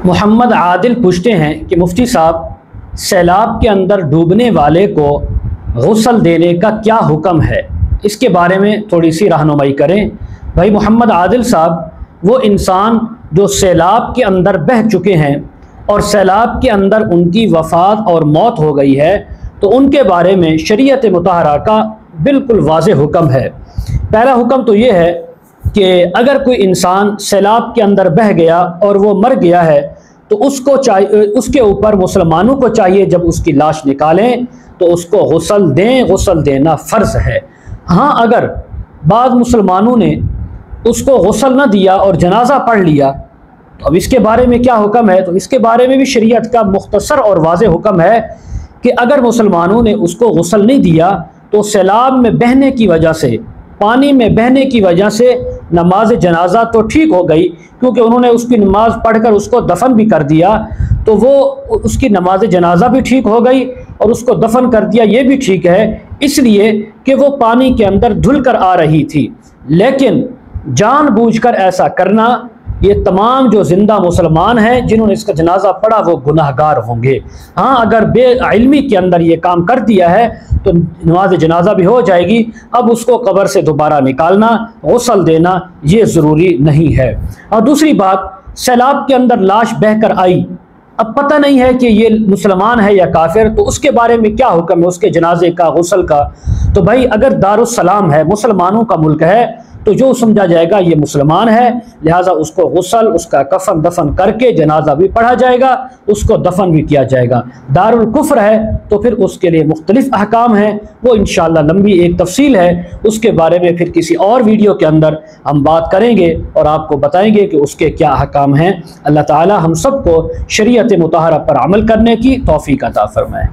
मोहम्मद आदिल पूछते हैं कि मुफ्ती साहब, सैलाब के अंदर डूबने वाले को गुस्ल देने का क्या हुक्म है, इसके बारे में थोड़ी सी रहनुमाई करें। भाई मोहम्मद आदिल साहब, वो इंसान जो सैलाब के अंदर बह चुके हैं और सैलाब के अंदर उनकी वफ़ात और मौत हो गई है, तो उनके बारे में शरीयत मुतहरा का बिल्कुल वाज़ेह हुक्म है। पहला हुक्म तो ये है कि अगर कोई इंसान सैलाब के अंदर बह गया और वो मर गया है तो उसको चाहिए, उसके ऊपर मुसलमानों को चाहिए जब उसकी लाश निकालें तो उसको गुस्ल दें। गुस्ल देना फ़र्ज़ है। हाँ, अगर बाद मुसलमानों ने उसको गुस्ल न दिया और जनाजा पढ़ लिया तो अब इसके बारे में क्या हुक्म है, तो इसके बारे में भी शरीयत का मुख्तसर और वाज़ेह हुक्म है कि अगर मुसलमानों ने उसको गुस्ल नहीं दिया तो सैलाब में बहने की वजह से, पानी में बहने की वजह से नमाज जनाजा तो ठीक हो गई, क्योंकि उन्होंने उसकी नमाज पढ़कर उसको दफन भी कर दिया, तो वो उसकी नमाज जनाजा भी ठीक हो गई और उसको दफन कर दिया, ये भी ठीक है, इसलिए कि वो पानी के अंदर धुल कर आ रही थी। लेकिन जानबूझकर ऐसा करना, ये तमाम जो ज़िंदा मुसलमान हैं जिन्होंने इसका जनाजा पढ़ा वो गुनाहगार होंगे। हाँ, अगर बेइल्मी के अंदर ये काम कर दिया है तो नमाज जनाजा भी हो जाएगी। अब उसको कब्र से दोबारा निकालना, गुस्ल देना, ये ज़रूरी नहीं है। और दूसरी बात, सैलाब के अंदर लाश बह कर आई, अब पता नहीं है कि ये मुसलमान है या काफिर, तो उसके बारे में क्या हुक्म है उसके जनाजे का, गुस्ल का। तो भाई अगर दारुस्सलाम है, मुसलमानों का मुल्क है, तो जो समझा जाएगा ये मुसलमान है, लिहाजा उसको गुस्ल, उसका कफन दफन करके जनाजा भी पढ़ा जाएगा, उसको दफन भी किया जाएगा। दारुल कुफ्र है तो फिर उसके लिए मुख्तलिफ अहकाम हैं, वो इंशाअल्लाह लंबी एक तफसील है, उसके बारे में फिर किसी और वीडियो के अंदर हम बात करेंगे और आपको बताएंगे कि उसके क्या अहकाम हैं। अल्लाह ताला हम सबको शरीयत मुतहरा पर अमल करने की तौफीक अता फरमाए।